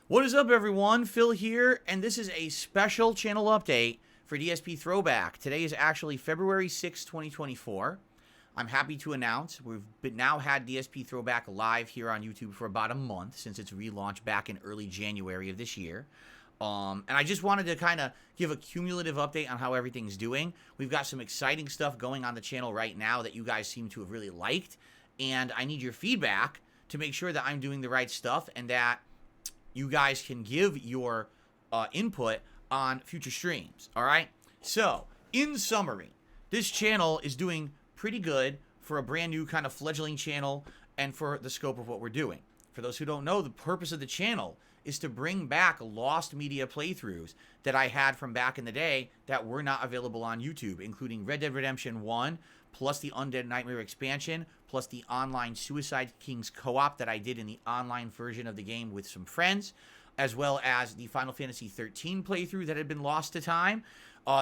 What is up, everyone? Phil here, and this is a special channel update for DSP Throwback. Today is actually February 6, 2024. I'm happy to announce we've now had DSP Throwback live here on YouTube for about a month since its relaunch back in early January of this year. And I just wanted to kind of give a cumulative update on how everything's doing. We've got some exciting stuff going on the channel right now that you guys seem to have really liked, and I need your feedback to make sure that I'm doing the right stuff and that you guys can give your input on future streams, all right? So, in summary, this channel is doing pretty good for a brand new kind of fledgling channel and for the scope of what we're doing. For those who don't know, the purpose of the channel is to bring back lost media playthroughs that I had from back in the day that were not available on YouTube, including Red Dead Redemption 1, plus the Undead Nightmare expansion, plus the online Suicide Kings co-op that I did in the online version of the game with some friends, as well as the Final Fantasy 13 playthrough that had been lost to time.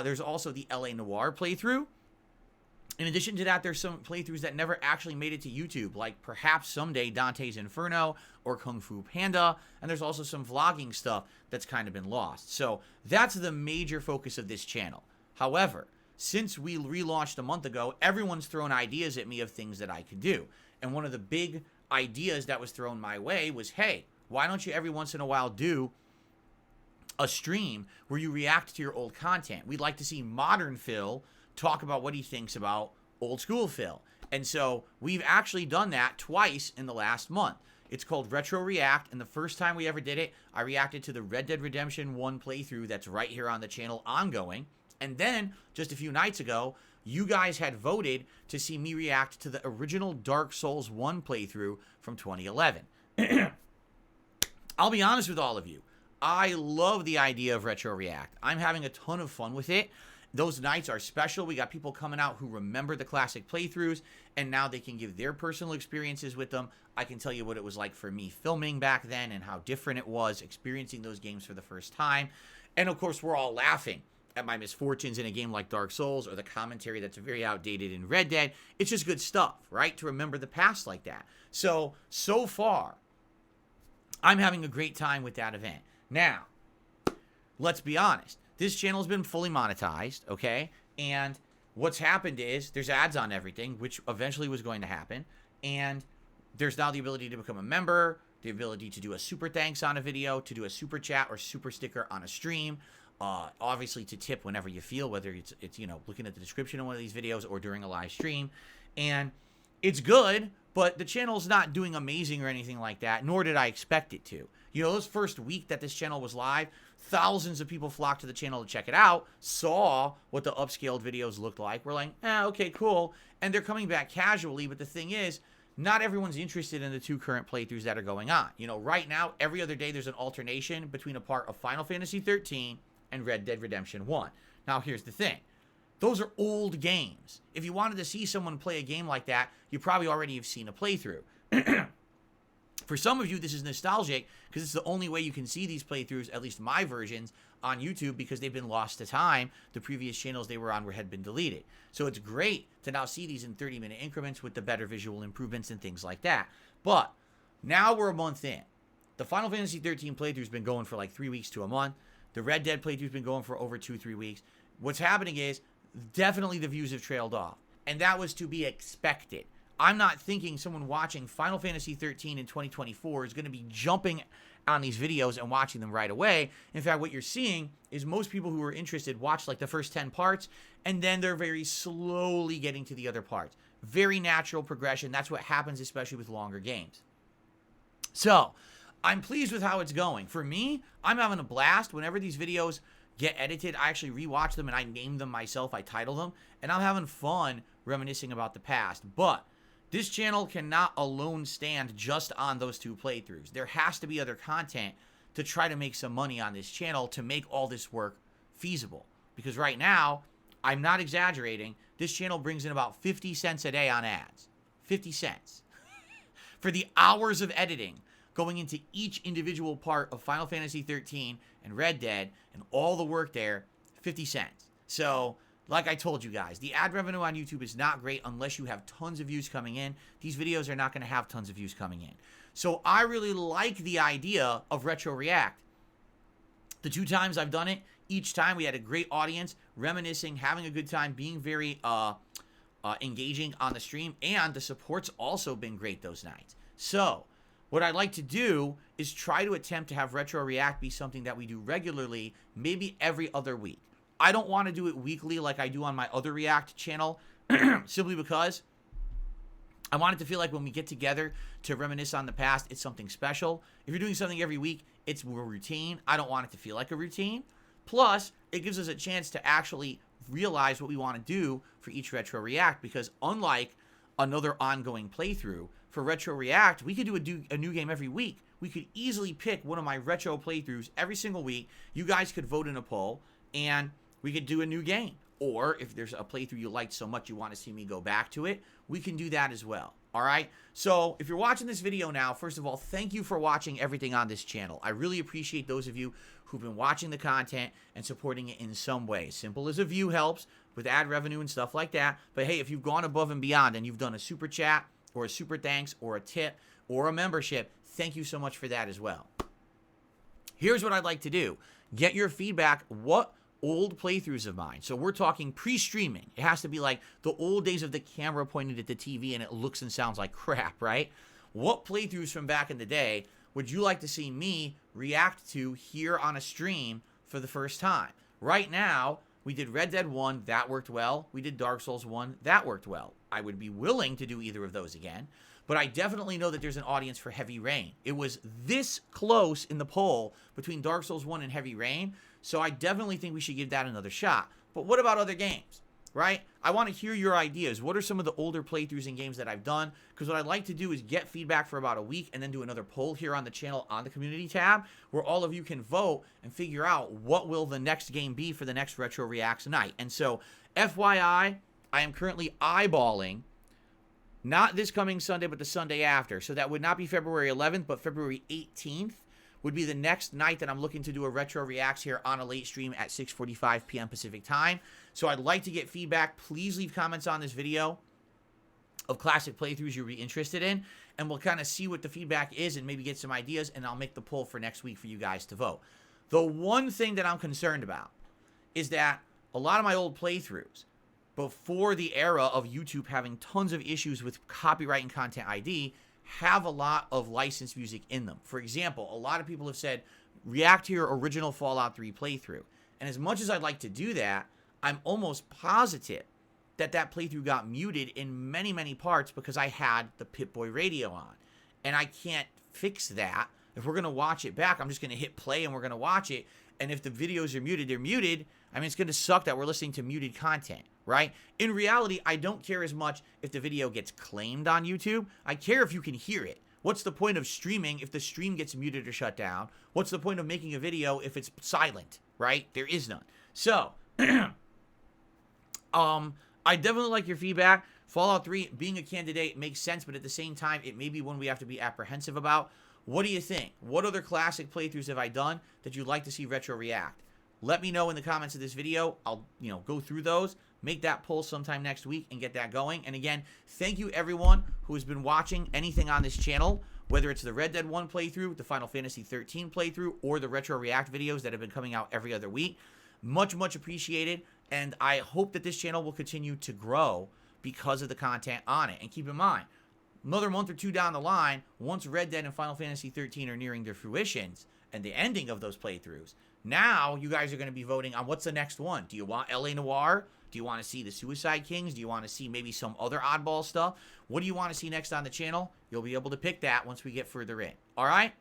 There's also the LA Noire playthrough. In addition to that, there's some playthroughs that never actually made it to YouTube, like perhaps someday Dante's Inferno or Kung Fu Panda, and there's also some vlogging stuff that's kind of been lost. So that's the major focus of this channel. However, since we relaunched a month ago, everyone's thrown ideas at me of things that I could do. And one of the big ideas that was thrown my way was, hey, why don't you every once in a while do a stream where you react to your old content? We'd like to see modern Phil talk about what he thinks about old school Phil. And so we've actually done that twice in the last month. It's called Retro React, and the first time we ever did it, I reacted to the Red Dead Redemption 1 playthrough that's right here on the channel ongoing. And then, just a few nights ago, you guys had voted to see me react to the original Dark Souls 1 playthrough from 2011. I'll be honest with all of you. I love the idea of Retro React. I'm having a ton of fun with it. Those nights are special. We got people coming out who remember the classic playthroughs, and now they can give their personal experiences with them. I can tell you what it was like for me filming back then and how different it was experiencing those games for the first time. And of course, we're all laughing at my misfortunes in a game like Dark Souls or the commentary that's very outdated in Red Dead. It's just good stuff, right? To remember the past like that. So far, I'm having a great time with that event. Now, let's be honest. This channel has been fully monetized, okay? And what's happened is there's ads on everything, which eventually was going to happen. And there's now the ability to become a member, the ability to do a super thanks on a video, to do a super chat or super sticker on a stream. Obviously to tip whenever you feel, whether it's you know, looking at the description of one of these videos or during a live stream. And it's good, but the channel's not doing amazing or anything like that, nor did I expect it to. You know, this first week that this channel was live, thousands of people flocked to the channel to check it out, saw what the upscaled videos looked like, were like, okay, cool, and they're coming back casually, but the thing is, not everyone's interested in the two current playthroughs that are going on. You know, right now, every other day there's an alternation between a part of Final Fantasy 13 and Red Dead Redemption 1. Now, here's the thing. Those are old games. If you wanted to see someone play a game like that, you probably already have seen a playthrough. For some of you, this is nostalgic because it's the only way you can see these playthroughs, at least my versions, on YouTube because they've been lost to time. The previous channels they were on had been deleted. So it's great to now see these in 30-minute increments with the better visual improvements and things like that. But now we're a month in. The Final Fantasy 13 playthrough's been going for like 3 weeks to a month. The Red Dead playthrough's been going for over 2-3 weeks. What's happening is definitely the views have trailed off. And that was to be expected. I'm not thinking someone watching Final Fantasy 13 in 2024 is going to be jumping on these videos and watching them right away. In fact, what you're seeing is most people who are interested watch like the first 10 parts, and then they're very slowly getting to the other parts. Very natural progression. That's what happens, especially with longer games. So, I'm pleased with how it's going. For me, I'm having a blast. Whenever these videos get edited, I actually rewatch them and I name them myself. I title them, and I'm having fun reminiscing about the past. But this channel cannot alone stand just on those two playthroughs. There has to be other content to try to make some money on this channel to make all this work feasible. Because right now, I'm not exaggerating, this channel brings in about 50 cents a day on ads. 50 cents. For the hours of editing going into each individual part of Final Fantasy 13 and Red Dead and all the work there, 50 cents. So, like I told you guys, the ad revenue on YouTube is not great unless you have tons of views coming in. These videos are not going to have tons of views coming in. So I really like the idea of Retro React. The 2 times I've done it, each time we had a great audience, reminiscing, having a good time, being very engaging on the stream, and the support's also been great those nights. So what I'd like to do is try to attempt to have Retro React be something that we do regularly, maybe every other week. I don't want to do it weekly like I do on my other React channel, simply because I want it to feel like when we get together to reminisce on the past, it's something special. If you're doing something every week, it's more routine. I don't want it to feel like a routine. Plus, it gives us a chance to actually realize what we want to do for each Retro React, because unlike another ongoing playthrough, for Retro React, we could do a new game every week. We could easily pick one of my retro playthroughs every single week. You guys could vote in a poll, and we could do a new game. Or if there's a playthrough you liked so much you want to see me go back to it, we can do that as well. All right? So if you're watching this video now, first of all, thank you for watching everything on this channel. I really appreciate those of you who've been watching the content and supporting it in some way. Simple as a view helps with ad revenue and stuff like that. But hey, if you've gone above and beyond and you've done a super chat or a super thanks or a tip or a membership, thank you so much for that as well. Here's what I'd like to do. Get your feedback. What old playthroughs of mine? So we're talking pre-streaming. It has to be like the old days of the camera pointed at the TV and it looks and sounds like crap, right? What playthroughs from back in the day would you like to see me react to here on a stream for the first time? Right now, we did Red Dead 1, that worked well. We did Dark Souls 1, that worked well. I would be willing to do either of those again, but I definitely know that there's an audience for Heavy Rain. It was this close in the poll between Dark Souls 1 and Heavy Rain, so I definitely think we should give that another shot. But what about other games, right? I want to hear your ideas. What are some of the older playthroughs and games that I've done? Because what I'd like to do is get feedback for about a week and then do another poll here on the channel on the community tab where all of you can vote and figure out what will the next game be for the next Retro Reacts night. And so, FYI, I am currently eyeballing not this coming Sunday, but the Sunday after. So that would not be February 11th, but February 18th would be the next night that I'm looking to do a Retro Reacts here on a late stream at 6:45 p.m. Pacific time. So I'd like to get feedback. Please leave comments on this video of classic playthroughs you'd be interested in, and we'll kind of see what the feedback is and maybe get some ideas, and I'll make the poll for next week for you guys to vote. The one thing that I'm concerned about is that a lot of my old playthroughs, before the era of YouTube having tons of issues with copyright and content ID, have a lot of licensed music in them. For example, a lot of people have said, react to your original Fallout 3 playthrough. And as much as I'd like to do that, I'm almost positive that that playthrough got muted in many, many parts because I had the Pip-Boy radio on. And I can't fix that. If we're going to watch it back, I'm just going to hit play and we're going to watch it. And if the videos are muted, they're muted. I mean, it's going to suck that we're listening to muted content, right? In reality, I don't care as much if the video gets claimed on YouTube. I care if you can hear it. What's the point of streaming if the stream gets muted or shut down? What's the point of making a video if it's silent, right? There is none. So, I definitely like your feedback. Fallout 3 being a candidate makes sense, but at the same time, it may be one we have to be apprehensive about. What do you think? What other classic playthroughs have I done that you'd like to see Retro React? Let me know in the comments of this video. I'll, go through those, make that poll sometime next week and get that going. And again, thank you everyone who has been watching anything on this channel, whether it's the Red Dead 1 playthrough, the Final Fantasy 13 playthrough, or the Retro React videos that have been coming out every other week. Much, much appreciated. And I hope that this channel will continue to grow because of the content on it. And keep in mind, another month or two down the line, once Red Dead and Final Fantasy 13 are nearing their fruitions and the ending of those playthroughs, now you guys are going to be voting on what's the next one. Do you want LA Noire? Do you want to see the Suicide Kings? Do you want to see maybe some other oddball stuff? What do you want to see next on the channel? You'll be able to pick that once we get further in. All right?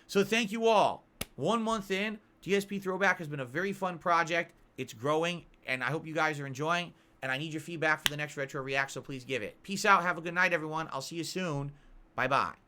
So thank you all. 1 month in, DSP Throwback has been a very fun project. It's growing, and I hope you guys are enjoying. And I need your feedback for the next Retro React, so please give it. Peace out. Have a good night, everyone. I'll see you soon. Bye-bye.